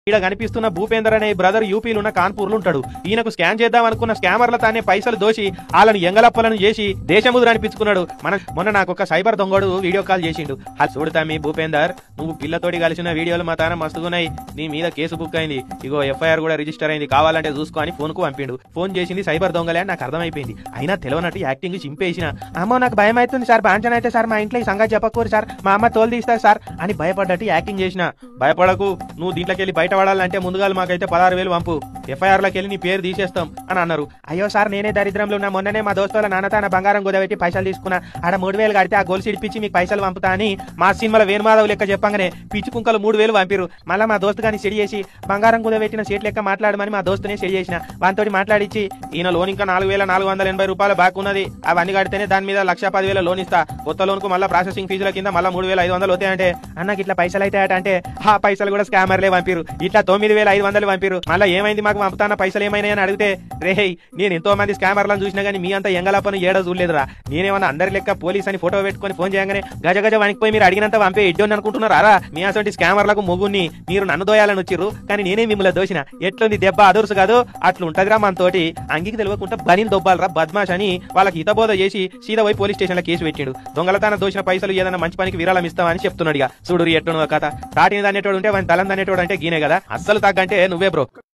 ఈడ కనిపిస్తున్న భూపేందర్ అనే బ్రదర్ యూపీలో ఉన్న కాన్పూర్లు ఉంటాడు. ఈయనకు స్కాన్ చేద్దాం అనుకున్న స్కామర్ల తానే పైసలు దోసి వాళ్ళని ఎంగలప్పలను చేసి దేశముద్ర అనిపించుకున్నాడు. మొన్న నాకు ఒక సైబర్ దొంగడు వీడియో కాల్ చేసిండు. చూడతా మీ భూపేందర్, నువ్వు పిల్లతోటి కలిసిన వీడియోలు మా తాన మస్తుగున్నాయి, నీ మీద కేసు బుక్ అయింది, ఇగో ఎఫ్ఐఆర్ కూడా రిజిస్టర్ అయింది, కావాలంటే చూసుకో అని ఫోన్ కు పంపిండు. ఫోన్ చేసింది సైబర్ దొంగలే అని నాకు అర్థమైపోయింది. అయినా తెలియనట్టు యాక్టింగ్ చింపేసిన. అమ్మో నాకు భయం అవుతుంది సార్, బాంచన అయితే సార్ మా ఇంట్లో ఈ సంగతి చెప్పకూరు సార్, మా అమ్మ తోలు తీస్తారు సార్ అని భయపడ్డట్టు యాక్టింగ్ చేసిన. భయపడకు, నువ్వు దీంట్లోకి వెళ్ళి బయట పడాలంటే ముందుగా మాకైతే 16,000 పంపు, ఎఫ్ఐఆర్ లోకి వెళ్ళి నీ పేరు తీసేస్తాం అని అన్నారు. అయ్యో సార్ నేనే దరిద్రంలో ఉన్నా, మొన్ననే మా దోస్తుల నాన్నతాన బంగారం కుదబెట్టి పైసలు తీసుకున్నా, ఆడ 3,000 కడితే ఆ గొలుసు ఇడిపించి మీకు పైసలు పంపుతా అని మా సినిమాలో వేణుమాధవ్ లెక్క చెప్పంగానే పిచ్చి కుంకలు 3,000 పంపిరు. మళ్ళీ మా దోస్తు గాని సెడి చేసి బంగారం కుదబెట్టిన సీట్ లెక్క మాట్లాడమని మా దోస్తునే సెడి చేసిన. వానితోటి మాట్లాడించి ఈయన లోన్ ఇంకా 4,480 రూపాయలు బాకున్నది, అవన్నీ కడితేనే దాని మీద 1,10,000 లోన్ ఇస్తా, కొత్త లోన్ కు మళ్ళీ ప్రాసెసింగ్ ఫీజుల కింద మళ్ళీ 3,500 అవుతాయంటే అన్నకి ఇట్లా పైసలు అవుతాయట అంటే ఆ పైసలు కూడా స్కామర్లే పంపిరు. ఇట్లా 9,500 పంపిరు. మళ్ళీ ఏమైంది మాకు పంపుతాన్న పైసలు ఏమైనా అని అడిగితే, రేయ్ నేను ఎంతో మంది స్కామర్లను చూసినా గానీ మీ అంతా ఎంగలపని ఏడో చూడలేదురా, నేనేమన్నా అందరి లెక్క పోలీస్ అని ఫోటో పెట్టుకుని ఫోన్ చేయగానే గజ గజ వణికిపోయి మీరు అడిగినంత పంపే ఇడ్డోని అనుకుంటున్నారా? మీ అసలు స్కామర్లకు మొగుని మీరు నన్ను దోయాలని వచ్చిర్రు, కానీ నేనే మిమ్మల్ని దోసిన. ఎట్లుంది దెబ్బ అదురుసు కాదు అట్లుంటదిరా మనతోటి. అంగికి తెలియకుండా బనీలు దొబ్బాలరా బద్మాష్ అని వాళ్ళకి హితబోధ చేసి సీదా పోయి పోలీస్ స్టేషన్ లో కేసు పెట్టాడు. దొంగలతాన దోచిన పైసలు ఏదైనా మంచి పనికి విరాళం ఇస్తామని చెప్తున్నాడు. చూడు ఎట్లున్నదో కథ. తాటిని దానేటోడు ఉంటే వాని తలం దానేటోడు అంటే గీనే కదా, అస్సలు తగ్గంటే నువ్వే బ్రో.